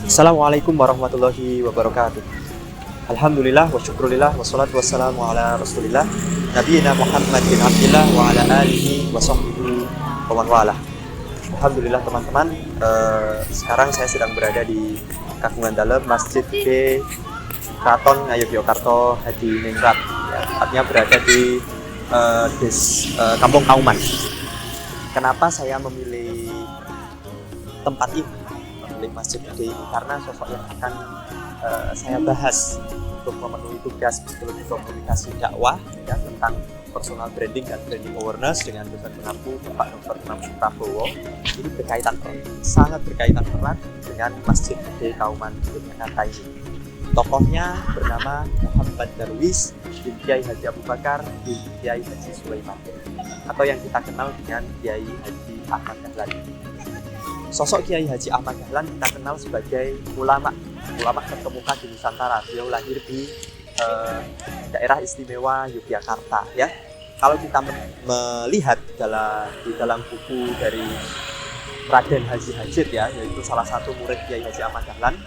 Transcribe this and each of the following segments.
Assalamualaikum warahmatullahi wabarakatuh. Alhamdulillah wa syukrulillah wassalatu wassalamu ala rasulillah nabiyina Muhammad bin Abdillah wa ala alihi wa sahbihi wa man walah. Alhamdulillah teman-teman, sekarang saya sedang berada di Kagungan Dalem Masjid Gede Kraton Ngayogyakarta Hadiningrat, ya, artinya berada di Kampung Kauman. Kenapa saya memilih tempat ini, memilih Masjid Gede ini? Karena sosok yang akan saya bahas untuk memenuhi tugas psikologi komunikasi dakwah, ya, tentang personal branding dan branding awareness dengan dosen pengampu Bapak Dr. Imam Prabowo. Ini berkaitan erat, sangat berkaitan erat dengan Masjid Gede Kauman Yogyakarta ini. Tokohnya bernama Muhammad Darwis bin Kiai Haji Abu Bakar bin Kiai Haji Sulaiman, atau yang kita kenal dengan Kiai Haji Ahmad Dahlan. Sosok Kiai Haji Ahmad Dahlan kita kenal sebagai ulama terkemuka di Nusantara. Beliau lahir di daerah istimewa Yogyakarta, ya. Kalau kita melihat di dalam buku dari Raden Haji Hajid, ya, yaitu salah satu murid Kiai Haji Ahmad Dahlan,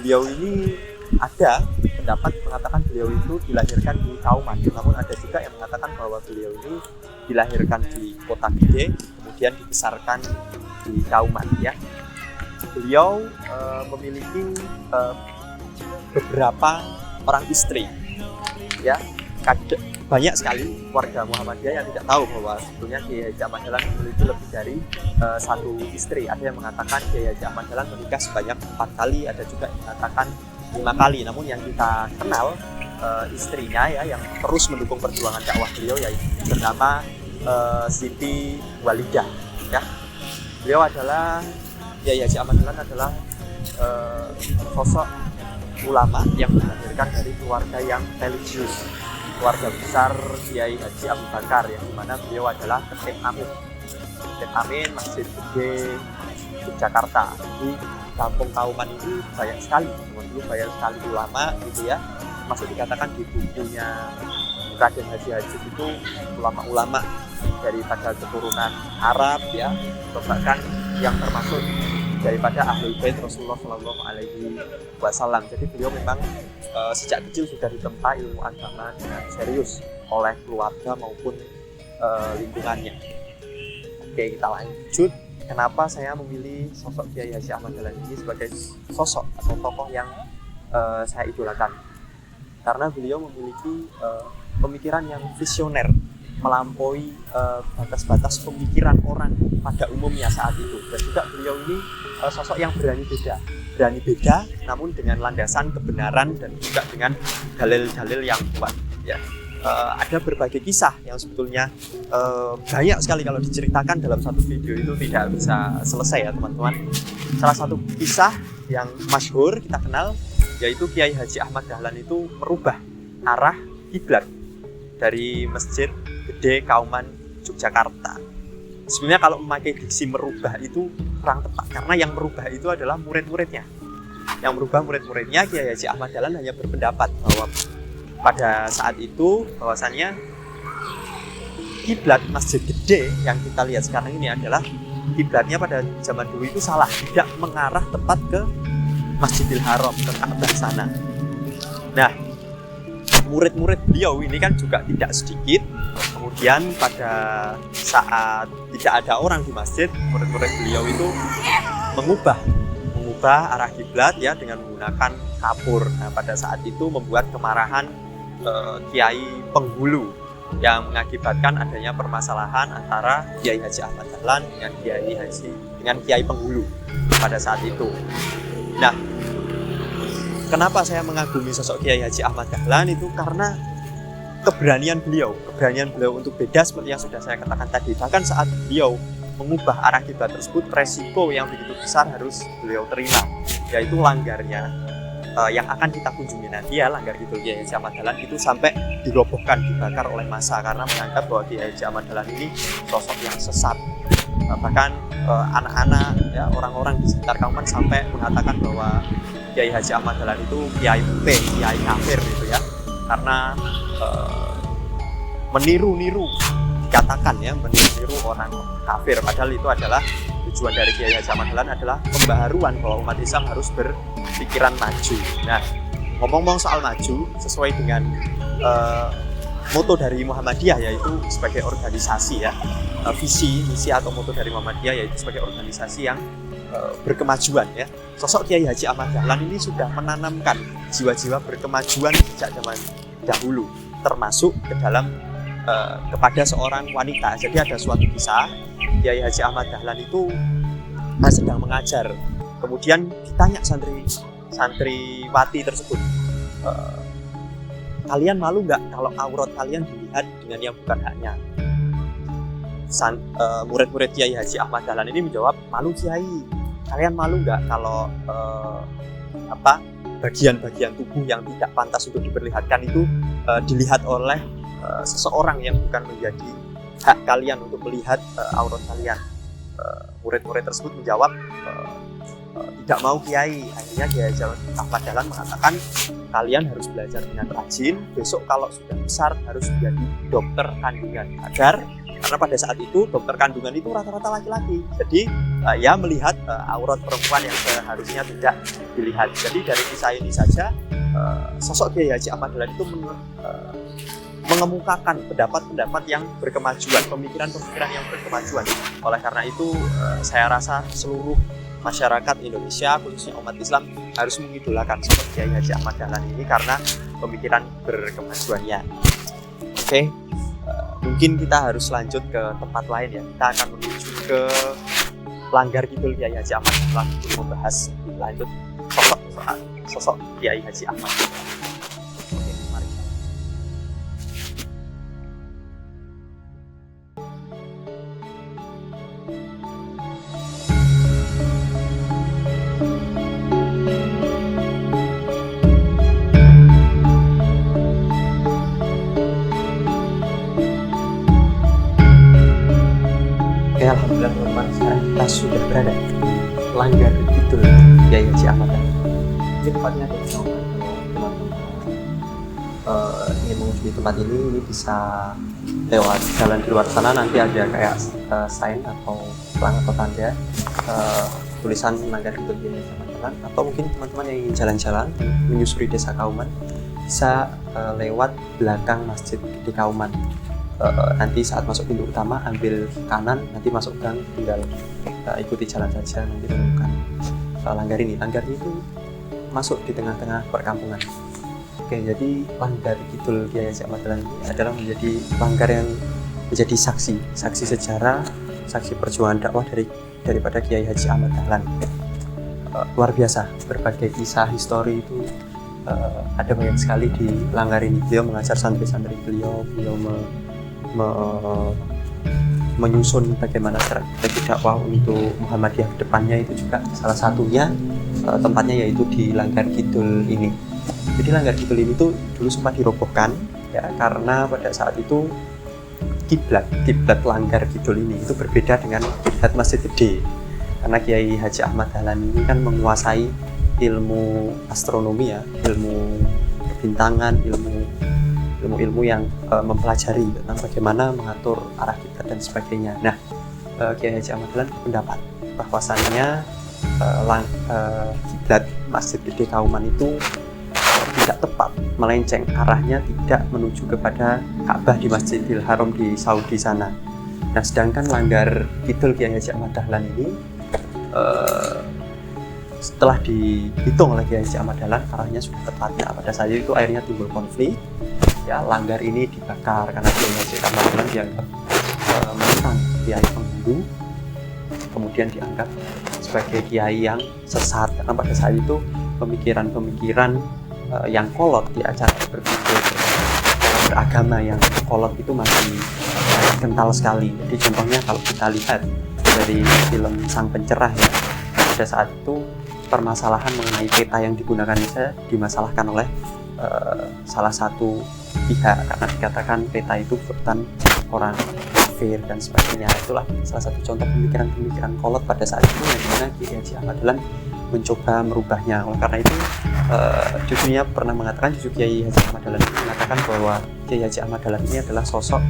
beliau ini ada pendapat mengatakan beliau itu dilahirkan di Kauman, namun ada juga yang mengatakan bahwa beliau ini dilahirkan di Kota Gede, kemudian dibesarkan di Kauman, ya. Beliau memiliki beberapa orang istri, ya. Banyak sekali warga Muhammadiyah yang tidak tahu bahwa sebetulnya Kiai Haji Ahmad Dahlan memiliki lebih dari satu istri. Ada yang mengatakan Kiai Haji Ahmad Dahlan menikah sebanyak 4 kali, ada juga yang mengatakan 5 kali. Namun yang kita kenal istrinya, ya, yang terus mendukung perjuangan dakwah beliau, yaitu bernama Siti Walidah, ya. Beliau adalah, Kiai Haji Ahmad Dahlan adalah sosok ulama yang dilahirkan dari keluarga yang religius, keluarga besar Kiai Haji Abu Bakar, yang dimana beliau adalah Ketip Amin Masjid Gede Yogyakarta. Di Kampung Kauman ini banyak sekali, dulu banyak sekali ulama, gitu, ya. Masih dikatakan di bukunya Raden Haji Hajid itu ulama-ulama daripada keturunan Arab, ya, bahkan yang termasuk daripada Ahlul Bait Rasulullah Shallallahu Alaihi Wasallam. Jadi beliau memang sejak kecil sudah ditempa ilmu agama dengan serius oleh keluarga maupun lingkungannya. Oke, kita lanjut. Kenapa saya memilih sosok Kiai Haji Ahmad Dahlan ini sebagai sosok atau tokoh yang saya idolakan? Karena beliau memiliki pemikiran yang visioner, melampaui batas-batas pemikiran orang pada umumnya saat itu. Dan juga beliau ini sosok yang berani beda, namun dengan landasan kebenaran dan juga dengan dalil-dalil yang kuat, ya. Ada berbagai kisah yang sebetulnya banyak sekali kalau diceritakan dalam satu video itu tidak bisa selesai, ya, teman-teman. Salah satu kisah yang masyhur kita kenal yaitu Kiai Haji Ahmad Dahlan itu merubah arah kiblat dari Masjid Gede Kauman Yogyakarta. Sebenarnya kalau memakai diksi merubah itu kurang tepat, karena yang merubah itu adalah murid-muridnya. Yang merubah murid-muridnya, Kiai Haji Ahmad Dahlan hanya berpendapat bahwa pada saat itu bahwasannya kiblat Masjid Gede yang kita lihat sekarang ini adalah kiblatnya pada zaman dulu itu salah, tidak mengarah tepat ke Masjidil Haram, ke Ka'bah sana. Nah, murid-murid beliau ini kan juga tidak sedikit. Kemudian pada saat tidak ada orang di masjid, murid-murid beliau itu mengubah arah kiblat, ya, dengan menggunakan kapur. Nah, pada saat itu membuat kemarahan Kiai penghulu yang mengakibatkan adanya permasalahan antara Kiai Haji Ahmad Dahlan dengan Kiai penghulu pada saat itu. Nah, kenapa saya mengagumi sosok Kiai Haji Ahmad Dahlan itu? Karena keberanian beliau untuk beda, seperti yang sudah saya katakan tadi. Bahkan saat beliau mengubah arah kiblat tersebut, resiko yang begitu besar harus beliau terima, yaitu langgarnya yang akan kita kunjungi nanti, ya, langgar gitu Kiai Haji Ahmad Dahlan itu sampai dirobohkan, dibakar oleh massa karena menganggap bahwa Kiai Haji Ahmad Dahlan ini sosok yang sesat. Bahkan anak-anak, ya, orang-orang di sekitar Kauman sampai mengatakan bahwa Kiai Haji Ahmad Dahlan itu kiai mute, kiai kafir, gitu, ya, karena meniru-niru, dikatakan, ya, meniru orang kafir, padahal itu adalah tujuan dari Kiai Haji Ahmad Dahlan adalah pembaharuan bahwa umat Islam harus berpikiran maju. Nah, ngomong-ngomong soal maju, sesuai dengan moto dari Muhammadiyah, yaitu sebagai organisasi ya, visi atau moto dari Muhammadiyah yaitu sebagai organisasi yang berkemajuan ya. Sosok Kiai Haji Ahmad Dahlan ini sudah menanamkan jiwa-jiwa berkemajuan sejak zaman dahulu, termasuk ke dalam kepada seorang wanita. Jadi ada suatu kisah, Kiai Haji Ahmad Dahlan itu sedang mengajar, kemudian ditanya santriwati tersebut, kalian malu nggak kalau aurat kalian dilihat dengan yang bukan haknya? Murid-murid Kiai Haji Ahmad Dahlan ini menjawab, malu Kiai. Kalian malu nggak kalau bagian-bagian tubuh yang tidak pantas untuk diperlihatkan itu dilihat oleh seseorang yang bukan menjadi hak kalian untuk melihat aurat kalian? Murid-murid tersebut menjawab, tidak mau Kiai. Akhirnya Kiai Haji Ahmad Dahlan mengatakan, kalian harus belajar dengan rajin, besok kalau sudah besar harus menjadi dokter kandungan. Karena pada saat itu dokter kandungan itu rata-rata laki-laki, jadi ya melihat aurat perempuan yang seharusnya tidak dilihat. Jadi dari kisah ini saja sosok Kiai Haji Ahmad Dahlan itu mengemukakan pendapat-pendapat yang berkemajuan, pemikiran-pemikiran yang berkemajuan. Oleh karena itu saya rasa seluruh masyarakat Indonesia, khususnya umat Islam, harus mengidolakan sosok Kiai Haji Ahmad Dahlan ini karena pemikiran berkemajuannya. Oke. Mungkin kita harus lanjut ke tempat lain ya. Kita akan menuju ke Langgar Kidul Kiai Haji Ahmad Dahlan untuk membahas lebih lanjut sosok Kiai Haji Ahmad Dahlan. Oke, mari. Alhamdulillah teman-teman, sekarang kita sudah berada di Langgar Kidul Kiai Haji Ahmad Dahlan. Ini tempatnya ada di kalau teman-teman ingin mengunjungi tempat ini bisa lewat jalan di luar sana. Nanti ada kayak sign atau pelang atau tanda tulisan Langgar Kidul Kiai Haji Ahmad Dahlan. Atau mungkin teman-teman yang ingin jalan-jalan menyusuri Desa Kauman bisa lewat belakang Masjid Gede Kauman. Nanti saat masuk pintu utama ambil kanan, nanti masuk gang, tinggal ikuti jalan saja, nanti menemukan Langgar ini. Langgar itu masuk di tengah-tengah perkampungan. Oke, jadi Langgar Kidul Kiai Haji Ahmad Dahlan ini adalah menjadi langgar yang menjadi saksi sejarah, saksi perjuangan dakwah daripada Kiai Haji Ahmad Dahlan. Luar biasa, berbagai kisah histori itu ada banyak sekali di Langgar ini. Beliau mengajar santri-santri beliau menyusun bagaimana strategi dakwah untuk Muhammadiyah ke depannya. Itu juga salah satunya tempatnya yaitu di Langgar Kidul ini. Jadi Langgar Kidul ini tuh dulu sempat dirobohkan ya, karena pada saat itu kiblat Langgar Kidul ini itu berbeda dengan kiblat Masjid Gede. Karena Kiai Haji Ahmad Dahlan ini kan menguasai ilmu astronomi ya, ilmu perbintangan, ilmu yang mempelajari tentang bagaimana mengatur arah kiblat dan sebagainya. Nah, Kiai Haji Ahmad Dahlan berpendapat bahwasannya kiblat Masjid Gede Kauman itu tidak tepat, melenceng, arahnya tidak menuju kepada Ka'bah di Masjidil Haram di Saudi sana. Nah, sedangkan Langgar Kidul Kiai Haji Ahmad Dahlan ini setelah dihitung oleh Kiai Haji Ahmad Dahlan, arahnya sudah tepatnya. Pada saat itu akhirnya timbul konflik. Ya, langgar ini dibakar karena Kiai Haji Ahmad Dahlan dianggap menentang kiai penghindu, kemudian dianggap sebagai kiai yang sesat karena pada saat itu pemikiran-pemikiran yang kolot di acara berpikir beragama yang kolot itu masih kental sekali. Jadi contohnya kalau kita lihat dari film Sang Pencerah ya, pada saat itu permasalahan mengenai peta yang digunakan saja dimasalahkan oleh salah satu pihak karena dikatakan peta itu buatan orang kafir dan sebagainya. Itulah salah satu contoh pemikiran-pemikiran kolot pada saat itu yang dimana Kiai Haji Ahmad Dahlan mencoba merubahnya. Oleh karena itu cucunya pernah mengatakan, cucu Kiai Haji Ahmad Dahlan mengatakan bahwa Kiai Haji Ahmad Dahlan ini adalah sosok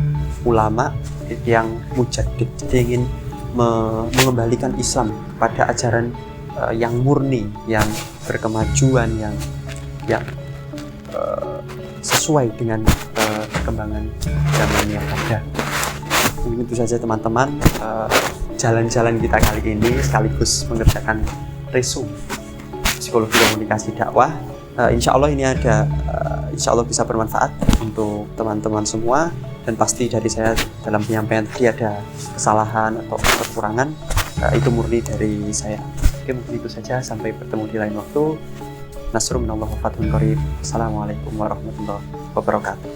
ulama yang mujaddid, jadi ingin mengembalikan Islam pada ajaran yang murni, yang berkemajuan, yang sesuai dengan perkembangan zaman yang ada. Mungkin itu saja teman-teman, jalan-jalan kita kali ini sekaligus mengerjakan resume psikologi komunikasi dakwah. Insya Allah ini insya Allah bisa bermanfaat untuk teman-teman semua, dan pasti dari saya dalam penyampaian tadi ada kesalahan atau kekurangan, itu murni dari saya. Oke, mungkin itu saja, sampai bertemu di lain waktu. Nasrun minallah wa fathun qarib. Assalamualaikum warahmatullahi wabarakatuh.